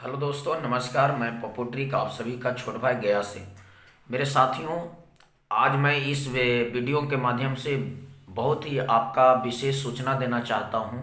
Hello दोस्तों, नमस्कार। मैं पप्पू ट्रिक आप सभी का छोट भाई गया से। मेरे साथियों, आज मैं इस वीडियो के माध्यम से बहुत ही आपका विशेष सूचना देना चाहता हूं।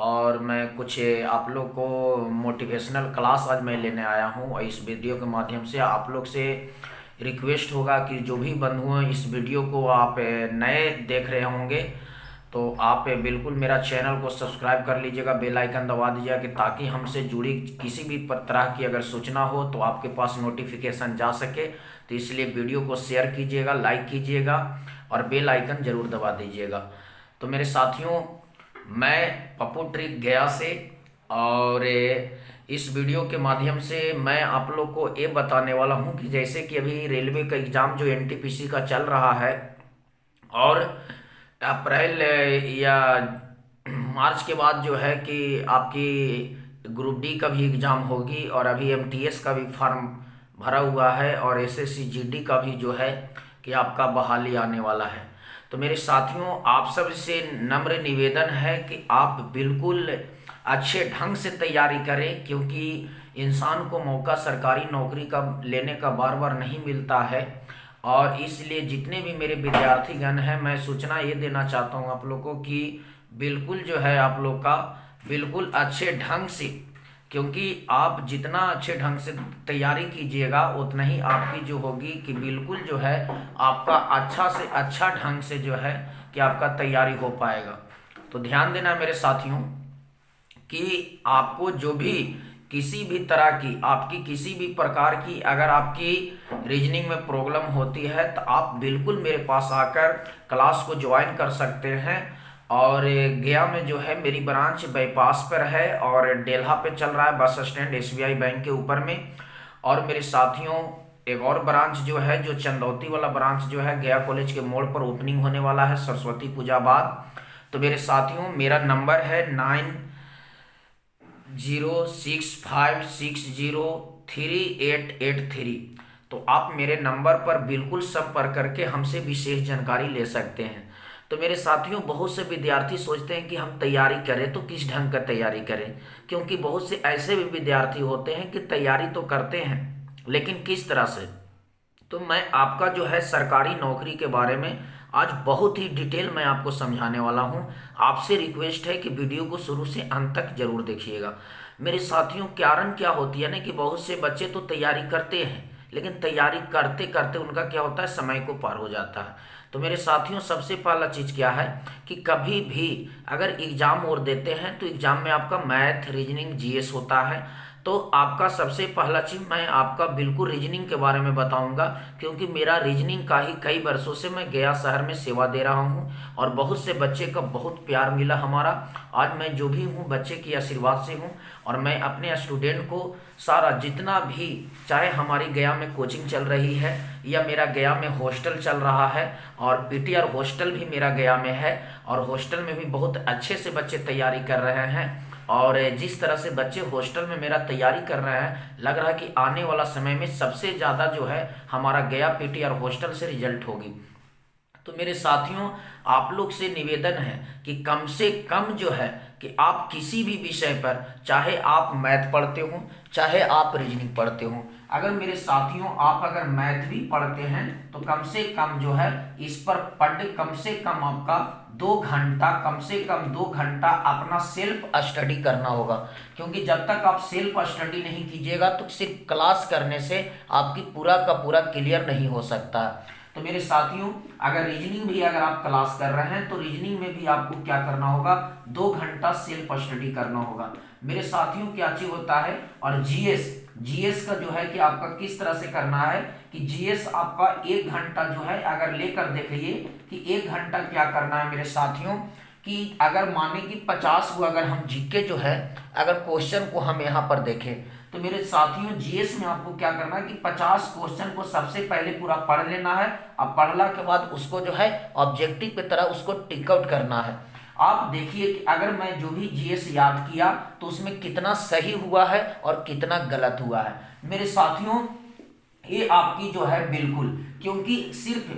और मैं कुछ आप लोग को मोटिवेशनल क्लास आज मैं लेने आया हूं। और इस वीडियो के माध्यम से आप लोग से रिक्वेस्ट होगा कि जो भी बंधु हैं इस वीडियो को आप नए देख रहे होंगे तो आप बिल्कुल मेरा चैनल को सब्सक्राइब कर लीजिएगा, बेल आइकन दबा दीजिएगा कि ताकि हमसे जुड़ी किसी भी तरह की अगर सूचना हो तो आपके पास नोटिफिकेशन जा सके। तो इसलिए वीडियो को शेयर कीजिएगा, लाइक कीजिएगा और बेल आइकन ज़रूर दबा दीजिएगा। तो मेरे साथियों, मैं पप्पू ट्रिक गया से और इस वीडियो के माध्यम से मैं आप लोग को ये बताने वाला हूँ कि जैसे कि अभी रेलवे का एग्ज़ाम जो एनटीपीसी का चल रहा है और अप्रैल या मार्च के बाद जो है कि आपकी ग्रुप डी का भी एग्ज़ाम होगी और अभी एमटीएस का भी फॉर्म भरा हुआ है और एसएससी जीडी का भी जो है कि आपका बहाली आने वाला है। तो मेरे साथियों, आप सब से नम्र निवेदन है कि आप बिल्कुल अच्छे ढंग से तैयारी करें, क्योंकि इंसान को मौका सरकारी नौकरी का लेने का बार बार नहीं मिलता है। और इसलिए जितने भी मेरे विद्यार्थीगण हैं, मैं सूचना ये देना चाहता हूँ आप लोगों को कि बिल्कुल जो है आप लोग का बिल्कुल अच्छे ढंग से, क्योंकि आप जितना अच्छे ढंग से तैयारी कीजिएगा उतना ही आपकी जो होगी कि बिल्कुल जो है आपका अच्छा से अच्छा ढंग से जो है कि आपका तैयारी हो पाएगा। तो ध्यान देना मेरे साथियों कि आपको जो भी किसी भी तरह की आपकी किसी भी प्रकार की अगर आपकी रीजनिंग में प्रॉब्लम होती है तो आप बिल्कुल मेरे पास आकर क्लास को ज्वाइन कर सकते हैं। और गया में जो है मेरी ब्रांच बाईपास पर है और डेल्हा पे चल रहा है बस स्टैंड एसबीआई बैंक के ऊपर में। और मेरे साथियों, एक और ब्रांच जो है जो चंदौती वाला ब्रांच जो है गया कॉलेज के मोड़ पर ओपनिंग होने वाला है सरस्वती पूजा बाद। तो मेरे साथियों, मेरा नंबर है 9065603883। तो आप मेरे नंबर पर बिल्कुल संपर्क करके हमसे विशेष जानकारी ले सकते हैं। तो मेरे साथियों, बहुत से विद्यार्थी सोचते हैं कि हम तैयारी करें तो किस ढंग का तैयारी करें, क्योंकि बहुत से ऐसे भी विद्यार्थी होते हैं कि तैयारी तो करते हैं लेकिन किस तरह से। तो मैं आपका जो है सरकारी नौकरी के बारे में आज बहुत ही डिटेल मैं आपको समझाने वाला हूं। आपसे रिक्वेस्ट है कि वीडियो को शुरू से अंत तक जरूर देखिएगा। मेरे साथियों, कारण क्या होती है ना कि बहुत से बच्चे तो तैयारी करते हैं लेकिन तैयारी करते करते उनका क्या होता है, समय को पार हो जाता है। तो मेरे साथियों, सबसे पहला चीज़ क्या है कि कभी भी अगर एग्ज़ाम और देते हैं तो एग्ज़ाम में आपका मैथ, रीजनिंग, जीएस होता है। तो आपका सबसे पहला चीज़ मैं आपका बिल्कुल रीजनिंग के बारे में बताऊंगा, क्योंकि मेरा रीजनिंग का ही कई वर्षों से मैं गया शहर में सेवा दे रहा हूं और बहुत से बच्चे का बहुत प्यार मिला हमारा। आज मैं जो भी हूं बच्चे की आशीर्वाद से हूं और मैं अपने स्टूडेंट को सारा जितना भी, चाहे हमारी गया में कोचिंग चल रही है या मेरा गया में हॉस्टल चल रहा है और पीटीआर हॉस्टल भी मेरा गया में है और हॉस्टल में भी बहुत अच्छे से बच्चे तैयारी कर रहे हैं। और जिस तरह से बच्चे हॉस्टल में मेरा तैयारी कर रहे हैं, लग रहा है कि आने वाला समय में सबसे ज़्यादा जो है हमारा गया पीटीआर हॉस्टल से रिजल्ट होगी। तो मेरे साथियों, आप लोग से निवेदन है कि कम से कम जो है कि आप किसी भी विषय पर, चाहे आप मैथ पढ़ते हो चाहे आप रीजनिंग पढ़ते हो, अगर मेरे साथियों आप अगर मैथ भी पढ़ते हैं तो कम से कम जो है इस पर पर डे कम से कम आपका 2 घंटा, कम से कम 2 घंटा अपना सेल्फ स्टडी करना होगा। क्योंकि जब तक आप सेल्फ स्टडी नहीं कीजिएगा तो सिर्फ क्लास करने से आपकी पूरा का पूरा क्लियर नहीं हो सकता। तो मेरे साथियों, अगर रीजनिंग भी अगर आप क्लास कर रहे हैं तो रीजनिंग में भी आपको क्या करना होगा, 2 घंटा सेल्फ स्टडी करना होगा। मेरे साथियों, क्या चीज होता है और जीएस का जो है कि आपका किस तरह से करना है कि जीएस आपका 1 घंटा जो है अगर लेकर देखिए कि 1 घंटा क्या करना है मेरे साथियों कि अगर माने कि 50 को अगर हम जीके जो है अगर क्वेश्चन को हम यहाँ पर देखें तो मेरे साथियों जीएस में आपको क्या करना है कि 50 क्वेश्चन को सबसे पहले पूरा पढ़ लेना है। अब पढ़ला के बाद उसको जो है ऑब्जेक्टिव की तरह उसको टिक आउट करना है। आप देखिए कि अगर मैं जो भी जीएस याद किया तो उसमें कितना सही हुआ है और कितना गलत हुआ है। मेरे साथियों, ये आपकी जो है बिल्कुल, क्योंकि सिर्फ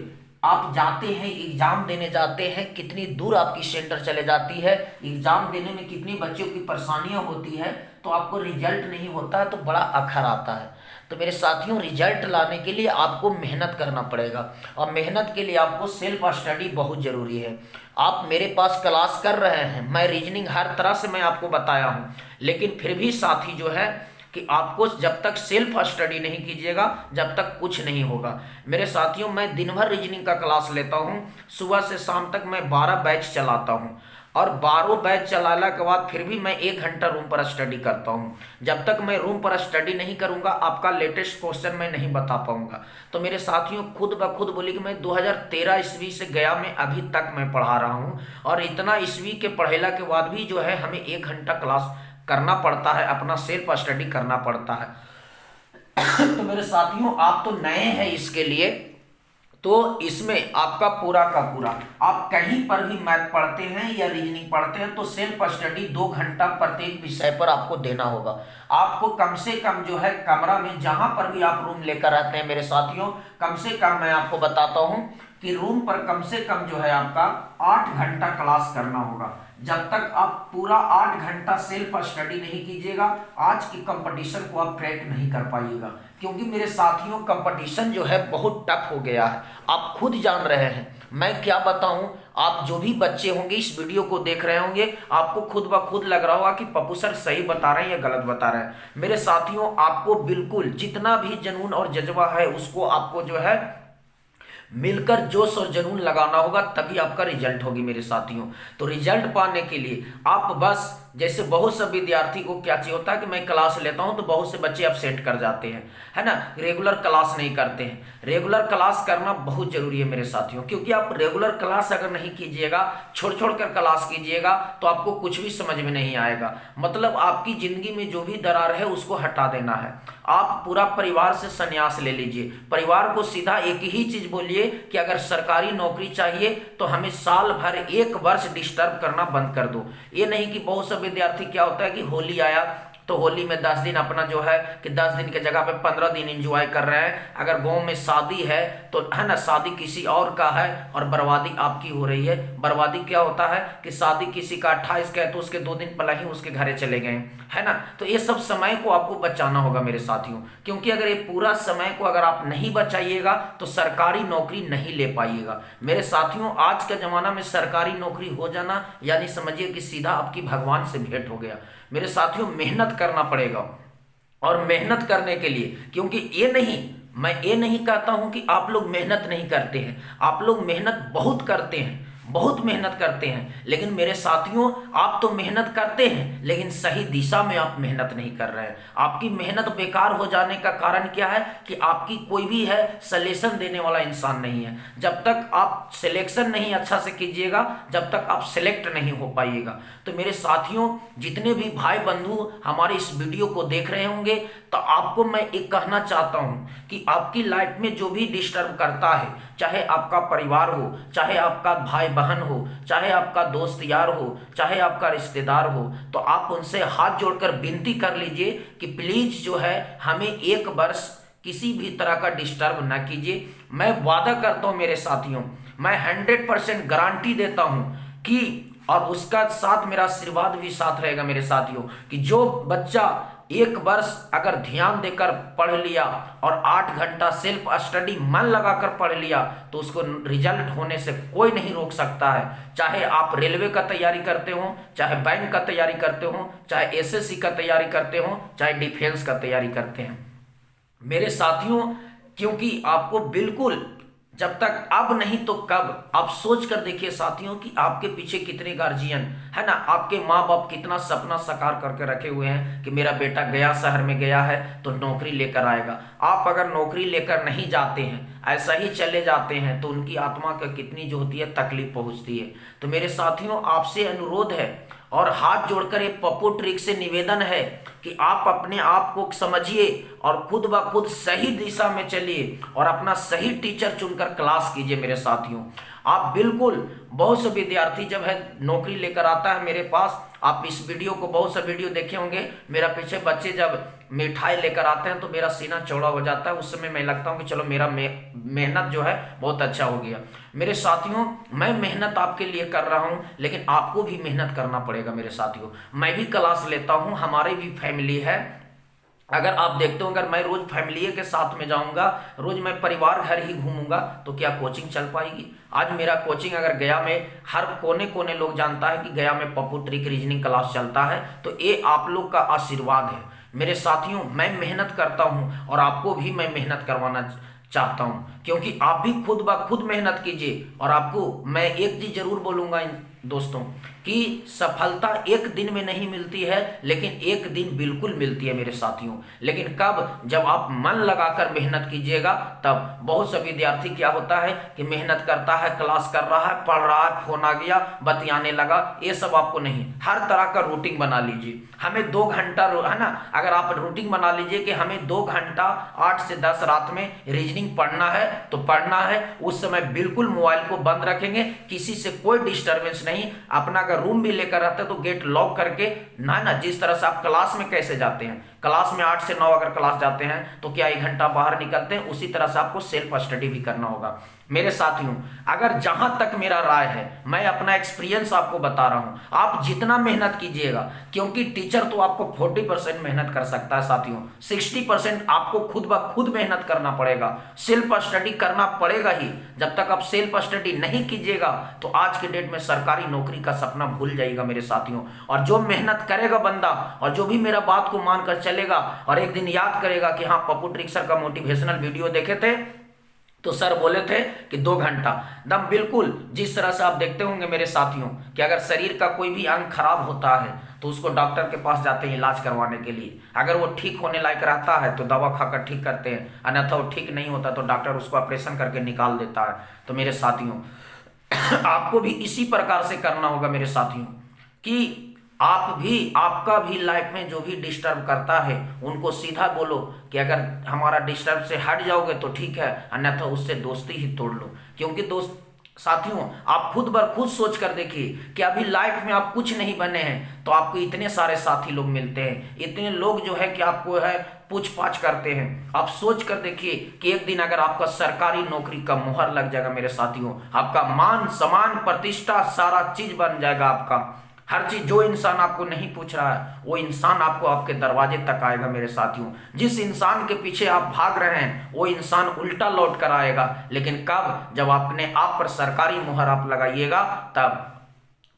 आप जाते हैं एग्जाम देने जाते हैं, कितनी दूर आपकी सेंटर चले जाती है, एग्जाम देने में कितनी बच्चों की परेशानियां होती है, तो आपको रिजल्ट नहीं होता है, तो बड़ा अखर आता है। तो मेरे साथियों, रिजल्ट लाने के लिए आपको मेहनत करना पड़ेगा, और मेहनत के लिए आपको सेल्फ स्टडी बहुत ज़रूरी है। आप मेरे पास क्लास कर रहे हैं, मैं रीजनिंग हर तरह से मैं आपको बताया हूँ, लेकिन फिर भी साथी जो है कि आपको जब तक सेल्फ स्टडी नहीं कीजिएगा, जब तक कुछ नहीं होगा। मेरे साथियों, मैं दिन भर रीजनिंग का क्लास लेता हूँ, सुबह से शाम तक मैं 12 बैच चलाता हूँ, और 12 बैच चलाने के बाद फिर भी मैं 1 घंटा रूम पर स्टडी करता हूँ। जब तक मैं रूम पर स्टडी नहीं करूँगा, आपका लेटेस्ट क्वेश्चन मैं नहीं बता पाऊँगा। तो मेरे साथियों, खुद ब खुद बोली कि मैं 2013 ईस्वी से गया में अभी तक मैं पढ़ा रहा हूँ, और इतना ईस्वी के पढ़ेला के बाद भी जो है हमें 1 घंटा क्लास करना पड़ता है, अपना सेल्फ स्टडी करना पड़ता है। तो मेरे साथियों, आप तो नए हैं इसके लिए, तो इसमें आपका पूरा का पूरा, आप कहीं पर भी मैथ पढ़ते हैं या रीजनिंग पढ़ते हैं, तो सेल्फ स्टडी 2 घंटा प्रत्येक विषय पर आपको देना होगा। आपको कम से कम जो है कमरा में, जहां पर भी आप रूम लेकर रहते हैं मेरे साथियों, कम से कम मैं आपको बताता हूं कि रूम पर कम से कम जो है आपका 8 घंटा क्लास करना होगा। जब तक आप पूरा 8 घंटा सेल्फ स्टडी नहीं कीजिएगा, आज की कंपटीशन को आप क्रैक नहीं कर पाइएगा। क्योंकि मेरे साथियों, कंपटीशन जो है बहुत टफ हो गया है, आप खुद जान रहे हैं। मैं क्या बताऊं, आप जो भी बच्चे होंगे इस वीडियो को देख रहे होंगे, आपको खुद ब खुद लग रहा होगा कि पप्पू सर सही बता रहे हैं या गलत बता रहे हैं। मेरे साथियों, आपको बिल्कुल जितना भी जुनून और जज्बा है उसको आपको जो है मिलकर जोश और जुनून लगाना होगा, तभी आपका रिजल्ट होगी मेरे साथियों। तो रिजल्ट पाने के लिए आप बस, जैसे बहुत से विद्यार्थी को क्या चाहिए होता है कि मैं क्लास लेता हूं, तो बहुत से बच्चे अपसेट कर जाते हैं, है ना, रेगुलर क्लास नहीं करते हैं। रेगुलर क्लास करना बहुत जरूरी है मेरे साथियों, क्योंकि आप रेगुलर क्लास अगर नहीं कीजिएगा, छोड़ छोड़ कर क्लास कीजिएगा, तो आपको कुछ भी समझ में नहीं आएगा। मतलब आपकी जिंदगी में जो भी दरार है उसको हटा देना है। आप पूरा परिवार से संन्यास ले लीजिए, परिवार को सीधा एक ही चीज बोलिए कि अगर सरकारी नौकरी चाहिए तो हमें साल भर 1 वर्ष डिस्टर्ब करना बंद कर दो। ये नहीं कि बहुत से विद्यार्थी क्या होता है कि होली आया तो होली में 10 दिन अपना जो है कि 10 दिन के जगह पे 15 दिन एंजॉय कर रहे हैं। अगर गांव में शादी है तो है ना, शादी किसी और का है और बर्बादी आपकी हो रही है। बर्बादी क्या होता है कि शादी किसी का 28 का है तो उसके 2 दिन पहले ही उसके घरे चले गए, है ना। तो ये सब समय को आपको बचाना होगा मेरे साथियों, क्योंकि अगर ये पूरा समय को अगर आप नहीं बचाइएगा तो सरकारी नौकरी नहीं ले पाइएगा। मेरे साथियों, आज के जमाना में सरकारी नौकरी हो जाना यानी समझिए कि सीधा आपकी भगवान से भेंट हो गया। मेरे साथियों, मेहनत करना पड़ेगा, और मेहनत करने के लिए, क्योंकि मैं ये नहीं कहता हूं कि आप लोग मेहनत नहीं करते हैं, आप लोग मेहनत बहुत करते हैं, बहुत मेहनत करते हैं। लेकिन मेरे साथियों, आप तो मेहनत करते हैं लेकिन सही दिशा में आप मेहनत नहीं कर रहे हैं। आपकी मेहनत बेकार हो जाने का कारण क्या है कि आपकी कोई भी है सलेक्शन देने वाला इंसान नहीं है। जब तक आप सिलेक्शन नहीं अच्छा से कीजिएगा, जब तक आप सिलेक्ट नहीं हो पाइएगा। तो मेरे साथियों, जितने भी भाई बंधु हमारे इस वीडियो को देख रहे होंगे, तो आपको मैं एक कहना चाहता हूं कि आपकी लाइफ में जो भी डिस्टर्ब करता है, चाहे आपका परिवार हो, चाहे आपका भाई बहन हो, चाहे आपका दोस्त यार हो, चाहे आपका रिश्तेदार हो, तो आप उनसे हाथ जोड़कर विनती कर लीजिए कि प्लीज जो है हमें 1 वर्ष किसी भी तरह का डिस्टर्ब ना कीजिए। मैं वादा करता हूं मेरे साथियों, मैं 100% गारंटी देता हूं कि, और उसका साथ मेरा आशीर्वाद भी साथ रहेगा मेरे साथियों, कि जो बच्चा 1 वर्ष अगर ध्यान देकर पढ़ लिया और 8 घंटा सेल्फ स्टडी मन लगाकर पढ़ लिया, तो उसको रिजल्ट होने से कोई नहीं रोक सकता है। चाहे आप रेलवे का तैयारी करते हो, चाहे बैंक का तैयारी करते हो, चाहे एसएससी का तैयारी करते हो, चाहे डिफेंस का तैयारी करते हैं मेरे साथियों। क्योंकि आपको बिल्कुल, जब तक अब नहीं तो कब, आप सोच कर देखिए साथियों कि आपके पीछे कितने गार्जियन है ना, आपके माँ बाप कितना सपना साकार करके रखे हुए हैं कि मेरा बेटा गया शहर में गया है तो नौकरी लेकर आएगा। आप अगर नौकरी लेकर नहीं जाते हैं, ऐसा ही चले जाते हैं, तो उनकी आत्मा का कितनी जो होती है तकलीफ पहुंचती है। तो मेरे साथियों, आपसे अनुरोध है और हाथ जोड़कर एक पप्पू ट्रिक से निवेदन है कि आप अपने आप को समझिए और खुद ब खुद सही दिशा में चलिए और अपना सही टीचर चुनकर क्लास कीजिए मेरे साथियों। आप बिल्कुल, बहुत से विद्यार्थी जब है नौकरी लेकर आता है मेरे पास, आप इस वीडियो को बहुत से वीडियो देखे होंगे, मेरा पीछे बच्चे जब मिठाई लेकर आते हैं तो मेरा सीना चौड़ा हो जाता है। उस समय मैं लगता हूँ कि चलो मेरा मेहनत जो है बहुत अच्छा हो गया। मेरे साथियों, मैं मेहनत आपके लिए कर रहा हूँ, लेकिन आपको भी मेहनत करना पड़ेगा मेरे साथियों। मैं भी क्लास लेता हूँ, हमारी भी फैमिली है। अगर आप देखते हो, अगर मैं रोज फैमिली के साथ में जाऊंगा, रोज मैं परिवार घर ही घूमूंगा, तो क्या कोचिंग चल पाएगी? आज मेरा कोचिंग अगर गया में हर कोने कोने लोग जानता है कि गया में पप्पू ट्रिक रीजनिंग क्लास चलता है, तो ये आप लोग का आशीर्वाद है मेरे साथियों। मैं मेहनत करता हूं और आपको भी मैं मेहनत करवाना चाहता हूं, क्योंकि आप भी खुद ब खुद मेहनत कीजिए। और आपको मैं एक चीज जरूर बोलूंगा दोस्तों, कि सफलता एक दिन में नहीं मिलती है, लेकिन एक दिन बिल्कुल मिलती है मेरे साथियों। लेकिन कब? जब आप मन लगाकर मेहनत कीजिएगा तब। बहुत से विद्यार्थी क्या होता है कि मेहनत करता है, क्लास कर रहा है, पढ़ रहा है, फोन आ गया, बतियाने लगा, ये सब आपको नहीं। हर तरह का रूटीन बना लीजिए। हमें 2 घंटा है ना, अगर आप रूटीन बना लीजिए कि हमें 2 घंटा 8 से 10 रात में रीजनिंग पढ़ना है, तो पढ़ना है। उस समय बिल्कुल मोबाइल को बंद रखेंगे, किसी से कोई डिस्टर्बेंस नहीं। अपना अगर रूम भी लेकर रहते हैं तो गेट लॉक करके ना जिस तरह से आप क्लास में कैसे जाते हैं, क्लास में 8 से 9 अगर क्लास जाते हैं तो क्या 1 घंटा बाहर निकलते हैं, उसी तरह से आपको सेल्फ स्टडी भी करना होगा मेरे साथियों। अगर जहां तक मेरा राय है, मैं अपना एक्सपीरियंस आपको बता रहा हूं, आप जितना मेहनत कीजिएगा, क्योंकि टीचर तो आपको 40% मेहनत कर सकता है साथियों, 60% आपको खुद ब खुद मेहनत करना पड़ेगा, सेल्फ स्टडी करना पड़ेगा ही। जब तक आप सेल्फ स्टडी नहीं कीजिएगा तो आज के डेट में सरकारी नौकरी का सपना भूल जाइएगा मेरे साथियों। और जो मेहनत करेगा बंदा, और जो भी मेरा बात को मानकर चलेगा और एक दिन याद करेगा कि हाँ, पप्पू ट्रिक सर का मोटिवेशनल वीडियो देखे थे तो सर बोले थे कि 2 घंटा दम, बिल्कुल जिस तरह से आप देखते होंगे मेरे साथियों कि अगर शरीर का कोई भी अंग खराब होता है तो उसको डॉक्टर के पास जाते हैं इलाज करवाने के लिए। अगर वो ठीक होने लायक रहता है तो दवा खाकर ठीक करते हैं, अन्यथा वो ठीक नहीं होता तो डॉक्टर उसको ऑपरेशन करके निकाल देता है। तो मेरे साथियों, आपको भी इसी प्रकार से करना होगा मेरे साथियों, कि आप भी, आपका भी लाइफ में जो भी डिस्टर्ब करता है उनको सीधा बोलो कि अगर हमारा डिस्टर्ब से हट जाओगे तो ठीक है, अन्यथा उससे दोस्ती ही तोड़ लो। क्योंकि दोस्त साथियों, आप खुद बर खुद सोच कर देखिए कि अभी लाइफ में आप कुछ नहीं बने हैं तो आपको इतने सारे साथी लोग मिलते हैं, इतने लोग जो है कि आपको है पूछ पाछ करते हैं। आप सोच कर देखिए कि एक दिन अगर आपका सरकारी नौकरी का मुहर लग जाएगा मेरे साथियों, आपका मान सम्मान प्रतिष्ठा सारा चीज बन जाएगा आपका। हर चीज, जो इंसान आपको नहीं पूछ रहा है वो इंसान आपको आपके दरवाजे तक आएगा मेरे साथियों। जिस इंसान के पीछे आप भाग रहे हैं वो इंसान उल्टा लौट कर आएगा। लेकिन कब? जब अपने आप पर सरकारी मुहर आप लगाइएगा तब।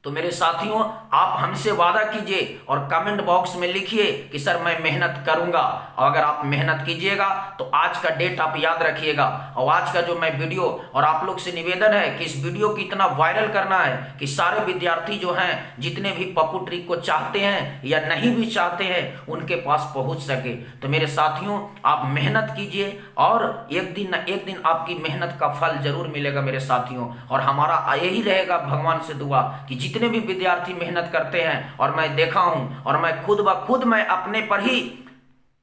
तो मेरे साथियों, आप हमसे वादा कीजिए और कमेंट बॉक्स में लिखिए कि सर मैं मेहनत करूंगा। और अगर आप मेहनत कीजिएगा तो आज का डेट आप याद रखिएगा। और आज का जो मैं वीडियो, और आप लोग से निवेदन है कि इस वीडियो को इतना वायरल करना है कि सारे विद्यार्थी जो हैं, जितने भी पप्पू ट्रिक को चाहते हैं या नहीं भी चाहते हैं, उनके पास पहुंच सके। तो मेरे साथियों, आप मेहनत कीजिए और एक दिन न एक दिन आपकी मेहनत का फल जरूर मिलेगा मेरे साथियों। और हमारा यही रहेगा भगवान से दुआ कि जितने भी विद्यार्थी मेहनत करते हैं, और मैं देखा हूं, और मैं खुद ब खुद मैं अपने पर ही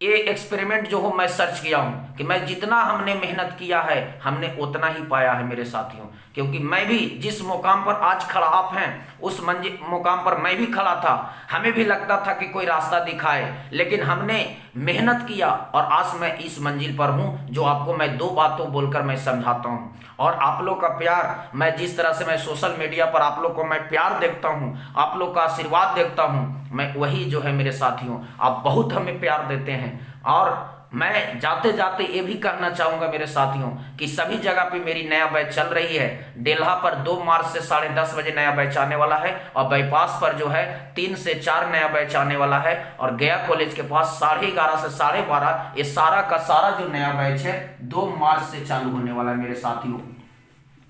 ये एक्सपेरिमेंट जो हो मैं सर्च किया हूं कि मैं जितना हमने मेहनत किया है हमने उतना ही पाया है मेरे साथियों। क्योंकि मैं भी जिस मुकाम पर आज खड़ा आप हैं, उस मुकाम पर मैं भी खड़ा था। हमें भी लगता था कि कोई रास्ता दिखाए, लेकिन हमने मेहनत किया और आज मैं इस मंजिल पर हूं, जो आपको मैं 2 बातों बोलकर मैं समझाता हूं। और आप लोग का प्यार, मैं जिस तरह से मैं सोशल मीडिया पर आप लोग को मैं प्यार देखता हूं, आप लोग का आशीर्वाद देखता हूं, मैं वही जो है मेरे साथियों, आप बहुत हमें प्यार देते हैं। और मैं जाते जाते ये भी कहना चाहूंगा मेरे साथियों कि सभी जगह पे मेरी नया बैच चल रही है। डेल्हा पर 2 मार्च से 10:30 बजे नया बैच आने वाला है, और बाईपास पर जो है 3 से 4 नया बैच आने वाला है, और गया कॉलेज के पास 11:30 से 12:30 ये सारा का सारा जो नया बैच है 2 मार्च से चालू होने वाला है मेरे साथियों।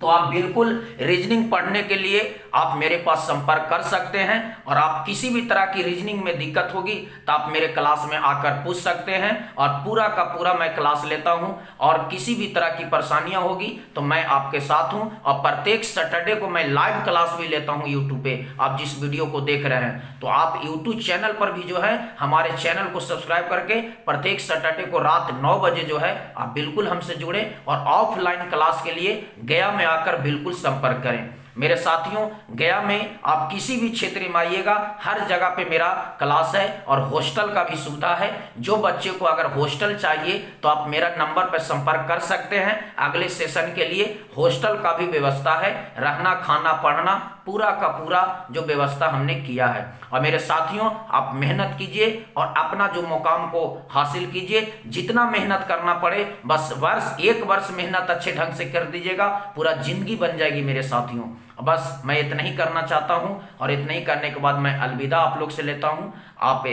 तो आप बिल्कुल रीजनिंग पढ़ने के लिए आप मेरे पास संपर्क कर सकते हैं। और आप किसी भी तरह की रीजनिंग में दिक्कत होगी तो आप मेरे क्लास में आकर पूछ सकते हैं, और पूरा का पूरा मैं क्लास लेता हूं। और किसी भी तरह की परेशानियां होगी तो मैं आपके साथ हूं। और प्रत्येक सैटरडे को मैं लाइव क्लास भी लेता हूं यूट्यूब पे। आप जिस वीडियो को देख रहे हैं तो आप यूट्यूब चैनल पर भी जो है हमारे चैनल को सब्सक्राइब करके प्रत्येक सैटरडे को रात 9 बजे जो है आप बिल्कुल हमसे जुड़े, और ऑफलाइन क्लास के लिए गया में आकर बिल्कुल संपर्क करें। मेरे साथियों, गया में आप किसी भी क्षेत्र में आइएगा, हर जगह पे मेरा क्लास है और हॉस्टल का भी सुविधा है। जो बच्चे को अगर हॉस्टल चाहिए तो आप मेरा नंबर पर संपर्क कर सकते हैं। अगले सेशन के लिए हॉस्टल का भी व्यवस्था है, रहना खाना पढ़ना पूरा का पूरा जो व्यवस्था हमने किया है। और मेरे साथियों, आप मेहनत कीजिए और अपना जो मुकाम को हासिल कीजिए। जितना मेहनत करना पड़े, बस एक वर्ष मेहनत अच्छे ढंग से कर दीजिएगा, पूरा जिंदगी बन जाएगी मेरे साथियों। बस मैं इतना ही करना चाहता हूं और इतना ही करने के बाद मैं अलविदा आप लोग से लेता हूं। आप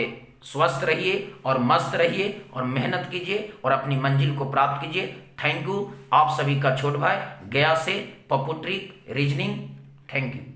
स्वस्थ रहिए और मस्त रहिए और मेहनत कीजिए और अपनी मंजिल को प्राप्त कीजिए। Thank you. आप सभी का छोट भाई गया से, Pappu trick reasoning. Thank you.